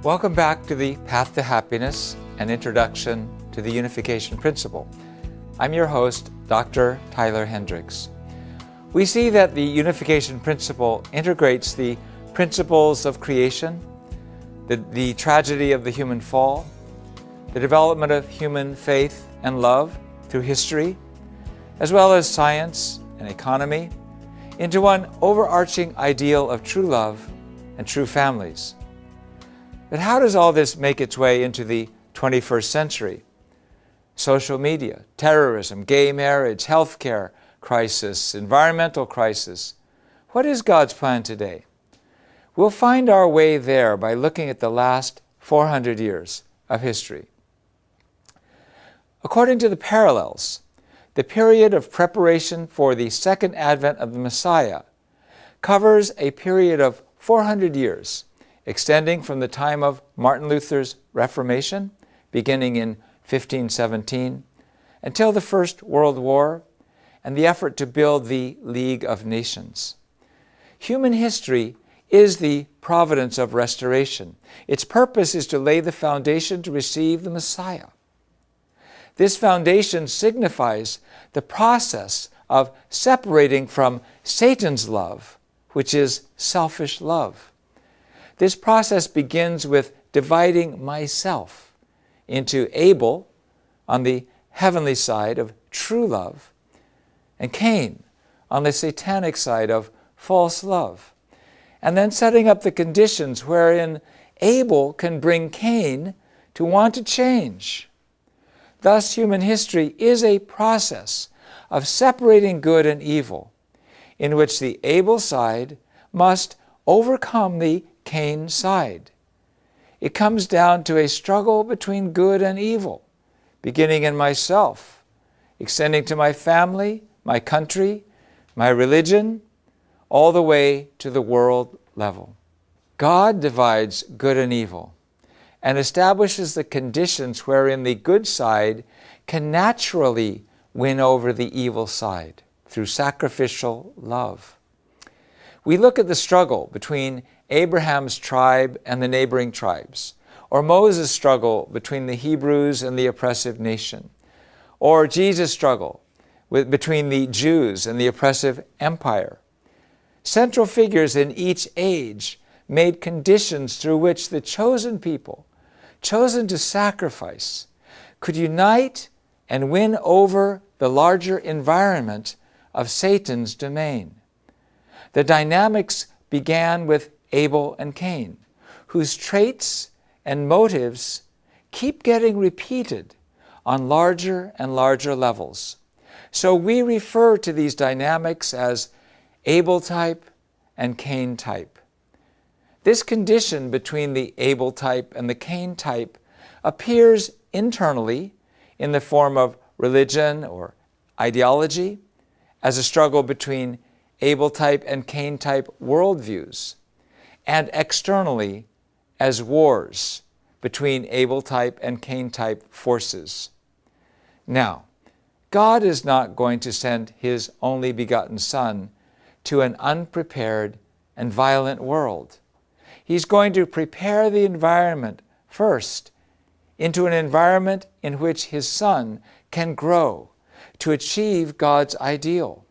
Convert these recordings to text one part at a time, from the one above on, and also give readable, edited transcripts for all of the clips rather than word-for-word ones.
Welcome back to the Path to Happiness, an introduction to the unification principle. I'm your host, Dr. Tyler Hendricks. We see that the unification principle integrates the principles of creation, the tragedy of the human fall, the development of human faith and love through history, as well as science and economy, into one overarching ideal of true love and true families. But how does all this make its way into the 21st century? Social media, terrorism, gay marriage, healthcare crisis, environmental crisis. What is God's plan today? We'll find our way there by looking at the last 400 years of history. According to the parallels, the period of preparation for the second advent of the Messiah covers a period of 400 years, extending from the time of Martin Luther's Reformation, beginning in 1517, until the First World War and the effort to build the League of Nations. Human history is the providence of restoration. Its purpose is to lay the foundation to receive the Messiah. This foundation signifies the process of separating from Satan's love, which is selfish love. This process begins with dividing myself into Abel on the heavenly side of true love and Cain on the satanic side of false love, and then setting up the conditions wherein Abel can bring Cain to want to change. Thus, human history is a process of separating good and evil, in which the Abel side must overcome the Cain side. It comes down to a struggle between good and evil, beginning in myself, extending to my family, my country, my religion, all the way to the world level. God divides good and evil and establishes the conditions wherein the good side can naturally win over the evil side through sacrificial love. We look at the struggle between Abraham's tribe and the neighboring tribes, or Moses' struggle between the Hebrews and the oppressive nation, or Jesus' struggle between the Jews and the oppressive empire. Central figures in each age made conditions through which the chosen people, chosen to sacrifice, could unite and win over the larger environment of Satan's domain. The dynamics began with Abel and Cain, whose traits and motives keep getting repeated on larger and larger levels. So we refer to these dynamics as Abel type and Cain type. This condition between the Abel type and the Cain type appears internally in the form of religion or ideology, as a struggle between Abel type and Cain type worldviews, and externally as wars between Abel type and Cain type forces. Now, God is not going to send His only begotten Son to an unprepared and violent world. He's going to prepare the environment first into an environment in which His Son can grow to achieve God's ideal.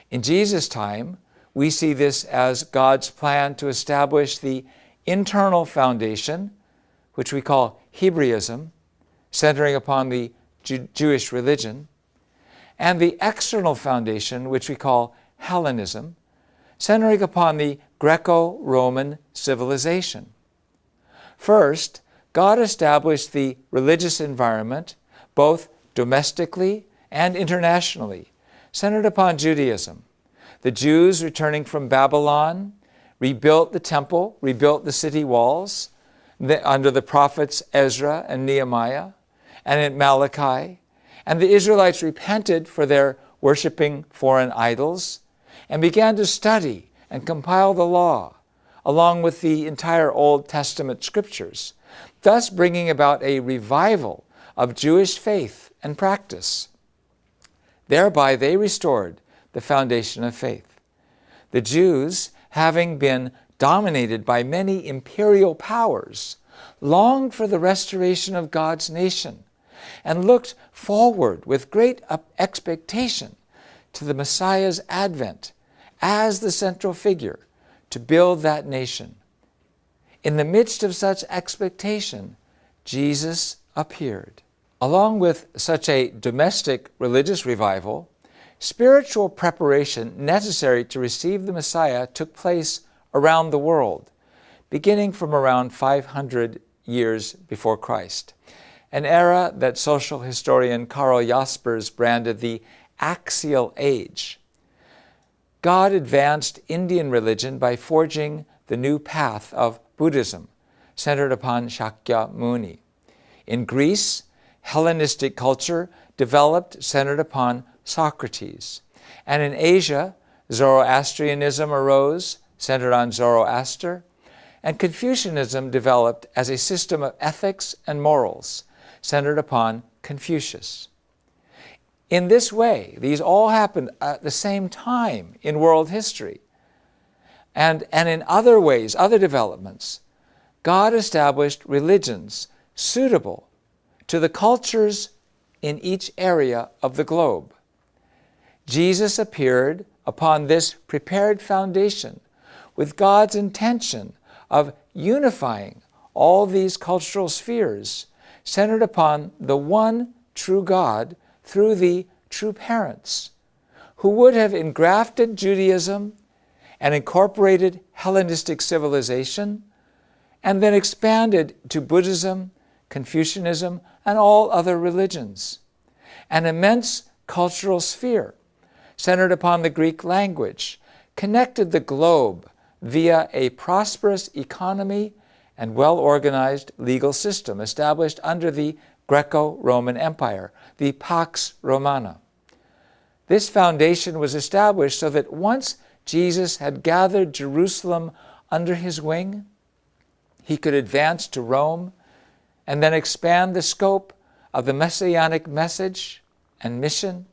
In Jesus' time, we see this as God's plan to establish the internal foundation, which we call Hebraism, centering upon the Jewish religion, and the external foundation, which we call Hellenism, centering upon the Greco-Roman civilization. First, God established the religious environment, both domestically and internationally, centered upon Judaism. The Jews returning from Babylon rebuilt the temple, rebuilt the city walls under the prophets Ezra and Nehemiah and in Malachi. And the Israelites repented for their worshiping foreign idols and began to study and compile the law, along with the entire Old Testament scriptures, thus bringing about a revival of Jewish faith and practice. Thereby they restored the foundation of faith. The Jews, having been dominated by many imperial powers, longed for the restoration of God's nation and looked forward with great expectation to the Messiah's advent as the central figure to build that nation. In the midst of such expectation, Jesus appeared. Along with such a domestic religious revival, spiritual preparation necessary to receive the Messiah took place around the world, beginning from around 500 years before Christ, an era that social historian Karl Jaspers branded the Axial Age. God advanced Indian religion by forging the new path of Buddhism, centered upon Shakyamuni. In Greece, Hellenistic culture developed centered upon Socrates. And in Asia, Zoroastrianism arose, centered on Zoroaster, and Confucianism developed as a system of ethics and morals, centered upon Confucius. In this way, these all happened at the same time in world history. And in other ways, other developments, God established religions suitable to the cultures in each area of the globe. Jesus appeared upon this prepared foundation with God's intention of unifying all these cultural spheres centered upon the one true God through the true parents, who would have engrafted Judaism and incorporated Hellenistic civilization, and then expanded to Buddhism, Confucianism, and all other religions. An immense cultural sphere centered upon the Greek language connected the globe via a prosperous economy and well-organized legal system established under the Greco-Roman Empire, the Pax Romana. This foundation was established so that once Jesus had gathered Jerusalem under his wing, he could advance to Rome and then expand the scope of the messianic message and mission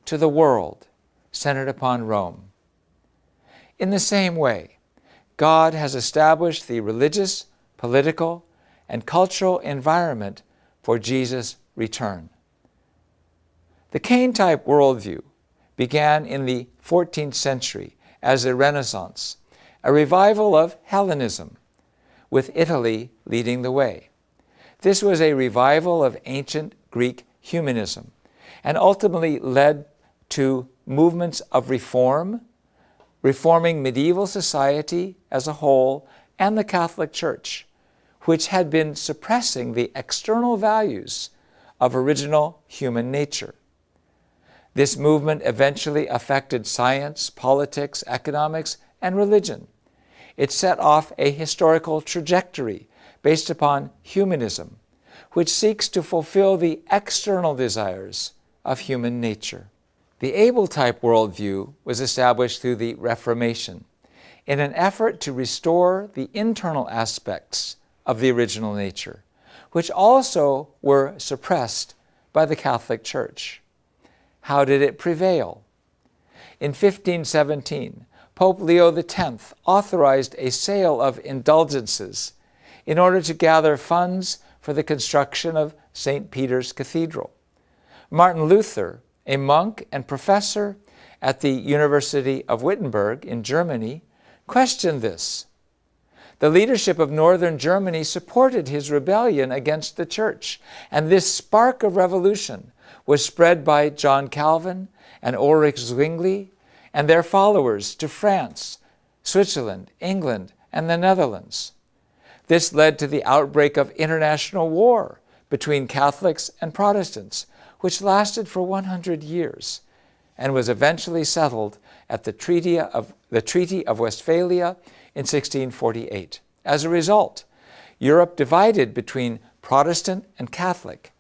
to the world centered upon Rome. In the same way, God has established the religious, political, and cultural environment for Jesus' return. The Cain-type worldview began in the 14th century as a Renaissance, a revival of Hellenism, with Italy leading the way. This was a revival of ancient Greek humanism and ultimately led to movements of reform, reforming medieval society as a whole and the Catholic Church, which had been suppressing the external values of original human nature. This movement eventually affected science, politics, economics, and religion. It set off a historical trajectory based upon humanism, which seeks to fulfill the external desires of human nature. The Abel-type worldview was established through the Reformation in an effort to restore the internal aspects of the original nature, which also were suppressed by the Catholic Church. How did it prevail? In 1517, Pope Leo X authorized a sale of indulgences in order to gather funds for the construction of St. Peter's Cathedral. Martin Luther, a monk and professor at the University of Wittenberg in Germany, questioned this. The leadership of northern Germany supported his rebellion against the church, and this spark of revolution was spread by John Calvin and Ulrich Zwingli and their followers to France, Switzerland, England, and the Netherlands. This led to the outbreak of international war between Catholics and Protestants, which lasted for 100 years and was eventually settled at the Treaty of Westphalia in 1648. As a result, Europe divided between Protestant and Catholic,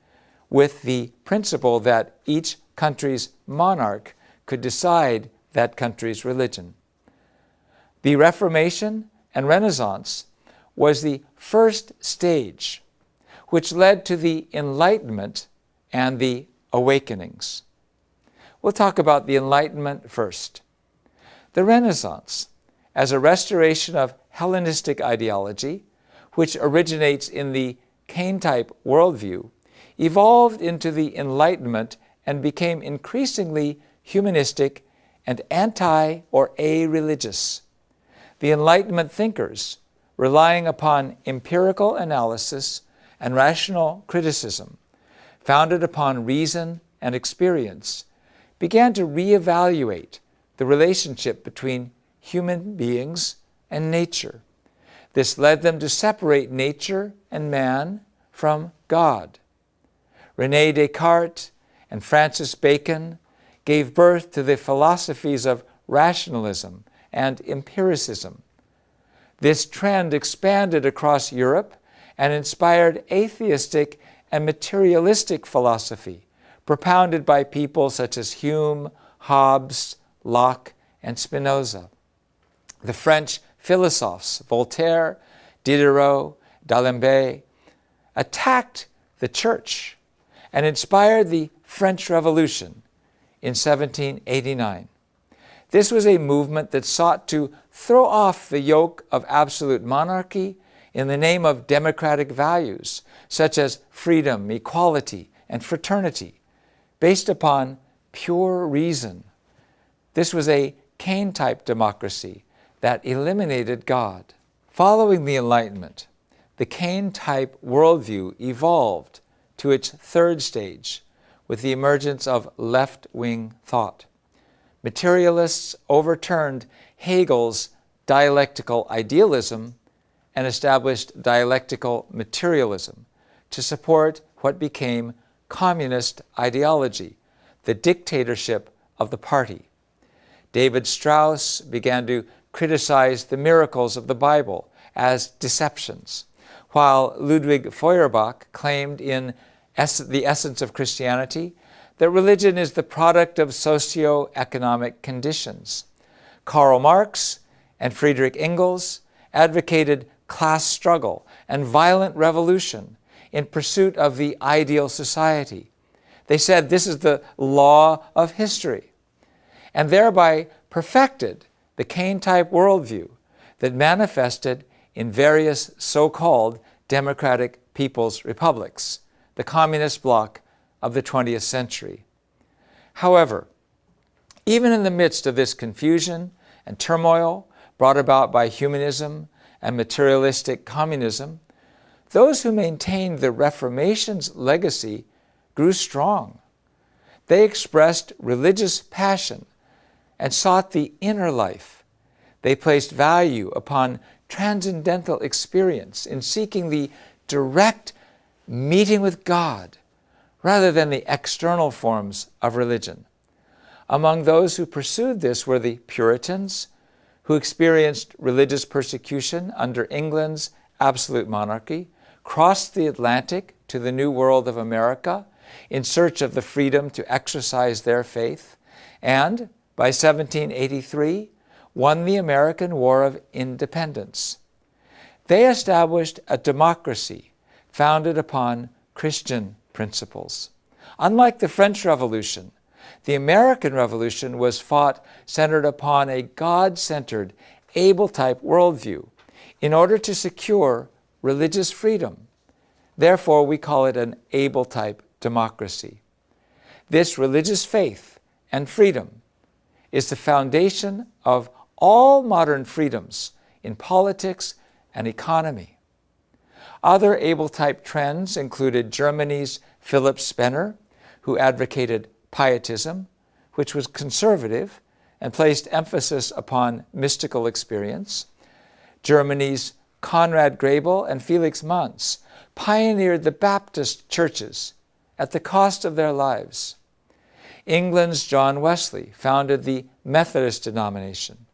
with the principle that each country's monarch could decide that country's religion. The Reformation and Renaissance was the first stage, which led to the Enlightenment and the Awakenings. We'll talk about the Enlightenment first. The Renaissance, as a restoration of Hellenistic ideology, which originates in the Cain-type worldview, evolved into the Enlightenment and became increasingly humanistic and anti- or a-religious. The Enlightenment thinkers, relying upon empirical analysis and rational criticism, founded upon reason and experience, began to reevaluate the relationship between human beings and nature. This led them to separate nature and man from God. René Descartes and Francis Bacon gave birth to the philosophies of rationalism and empiricism. This trend expanded across Europe and inspired atheistic and materialistic philosophy, propounded by people such as Hume, Hobbes, Locke, and Spinoza. The French philosophers Voltaire, Diderot, D'Alembert attacked the church and inspired the French Revolution in 1789. This was a movement that sought to throw off the yoke of absolute monarchy in the name of democratic values such as freedom, equality, and fraternity, based upon pure reason. This was a Cain-type democracy that eliminated God. Following the Enlightenment, the Cain-type worldview evolved to its third stage with the emergence of left-wing thought. Materialists overturned Hegel's dialectical idealism and established dialectical materialism to support what became communist ideology, the dictatorship of the party. David Strauss began to criticize the miracles of the Bible as deceptions, while Ludwig Feuerbach claimed in The Essence of Christianity that religion is the product of socio-economic conditions. Karl Marx and Friedrich Engels advocated class struggle and violent revolution in pursuit of the ideal society. They said this is the law of history, and thereby perfected the Cain-type worldview that manifested in various so-called democratic people's republics, the communist bloc of the 20th century. However, even in the midst of this confusion and turmoil brought about by humanism and materialistic communism, those who maintained the Reformation's legacy grew strong. They expressed religious passion and sought the inner life. They placed value upon transcendental experience in seeking the direct meeting with God rather than the external forms of religion. Among those who pursued this were the Puritans, who experienced religious persecution under England's absolute monarchy, crossed the Atlantic to the New World of America in search of the freedom to exercise their faith, and by 1783 won the American War of Independence. They established a democracy founded upon Christian principles. Unlike the French Revolution, the American Revolution was fought centered upon a God-centered, Abel-type worldview in order to secure religious freedom. Therefore, we call it an Abel-type democracy. This religious faith and freedom is the foundation of all modern freedoms in politics and economy. Other Abel-type trends included Germany's Philip Spener, who advocated pietism, which was conservative and placed emphasis upon mystical experience. Germany's Conrad Grebel and Felix Manz pioneered the Baptist churches at the cost of their lives. England's John Wesley founded the Methodist denomination.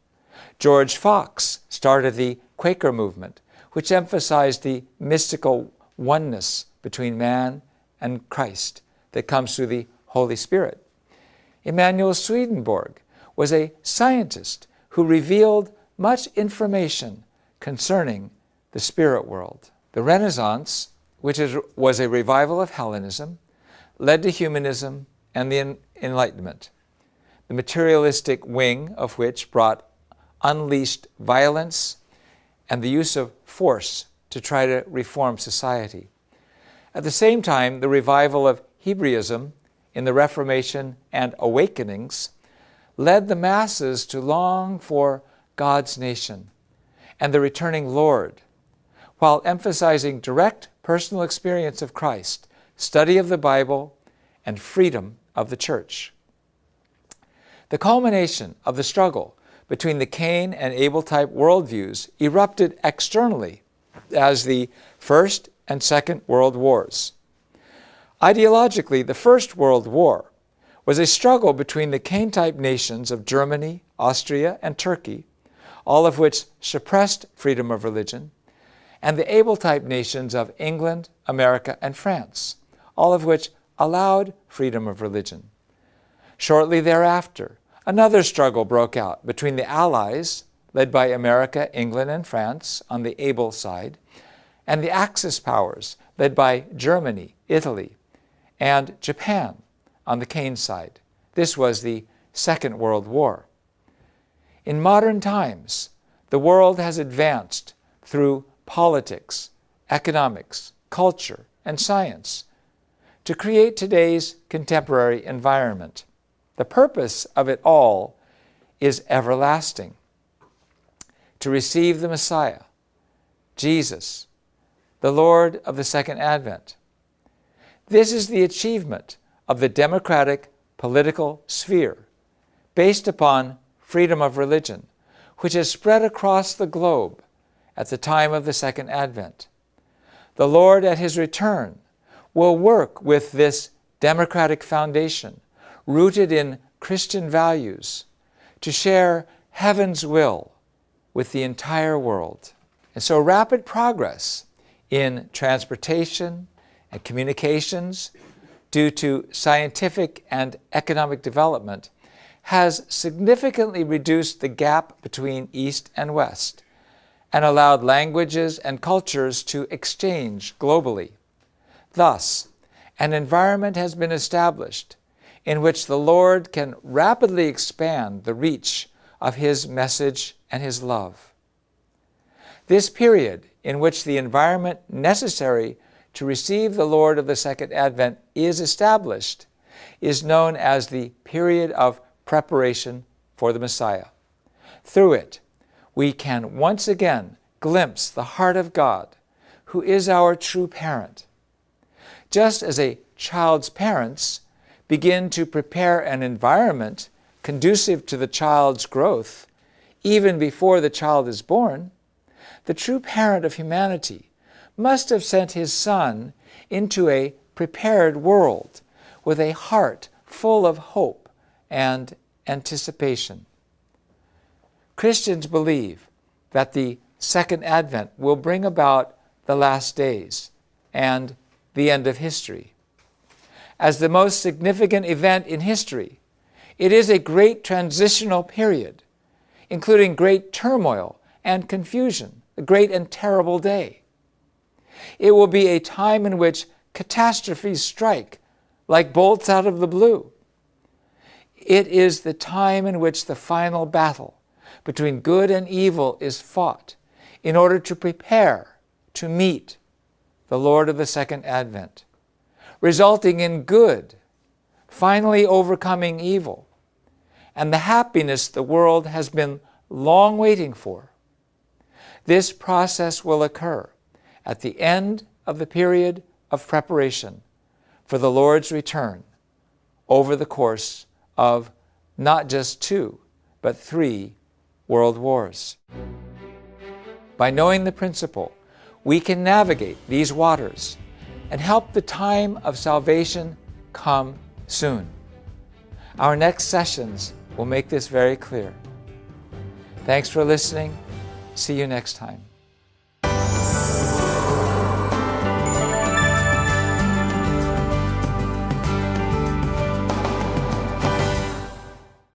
George Fox started the Quaker movement, which emphasized the mystical oneness between man and Christ that comes through the Holy Spirit. Emanuel Swedenborg was a scientist who revealed much information concerning the spirit world. The Renaissance, which was a revival of Hellenism, led to humanism and the Enlightenment, the materialistic wing of which brought unleashed violence and the use of force to try to reform society. At the same time, the revival of Hebraism in the Reformation and Awakenings led the masses to long for God's nation and the returning Lord, while emphasizing direct personal experience of Christ, study of the Bible, and freedom of the church. The culmination of the struggle between the Cain and Abel type worldviews erupted externally as the First and Second World Wars. Ideologically, the First World War was a struggle between the Cain-type nations of Germany, Austria, and Turkey, all of which suppressed freedom of religion, and the Abel-type nations of England, America, and France, all of which allowed freedom of religion. Shortly thereafter, another struggle broke out between the Allies, led by America, England, and France on the Abel side, and the Axis powers, led by Germany, Italy, and Japan on the Cain side. This was the Second World War. In modern times, the world has advanced through politics, economics, culture, and science to create today's contemporary environment. The purpose of it all is everlasting: to receive the Messiah, Jesus, the Lord of the Second Advent. This is the achievement of the democratic political sphere, based upon freedom of religion, which has spread across the globe at the time of the Second Advent. The Lord at His return will work with this democratic foundation, rooted in Christian values, to share heaven's will with the entire world. And so rapid progress in transportation and communications due to scientific and economic development has significantly reduced the gap between East and West and allowed languages and cultures to exchange globally. Thus, an environment has been established in which the Lord can rapidly expand the reach of His message and His love. This period in which the environment necessary to receive the Lord of the Second Advent is established is known as the period of preparation for the Messiah. Through it, we can once again glimpse the heart of God, who is our true parent. Just as a child's parents begin to prepare an environment conducive to the child's growth, even before the child is born, the true parent of humanity must have sent His Son into a prepared world with a heart full of hope and anticipation. Christians believe that the Second Advent will bring about the last days and the end of history. As the most significant event in history, it is a great transitional period, including great turmoil and confusion, a great and terrible day. It will be a time in which catastrophes strike like bolts out of the blue. It is the time in which the final battle between good and evil is fought in order to prepare to meet the Lord of the Second Advent, resulting in good finally overcoming evil and the happiness the world has been long waiting for. This process will occur at the end of the period of preparation for the Lord's return over the course of not just 2, but 3 world wars. By knowing the principle, we can navigate these waters and help the time of salvation come soon. Our next sessions will make this very clear. Thanks for listening. See you next time.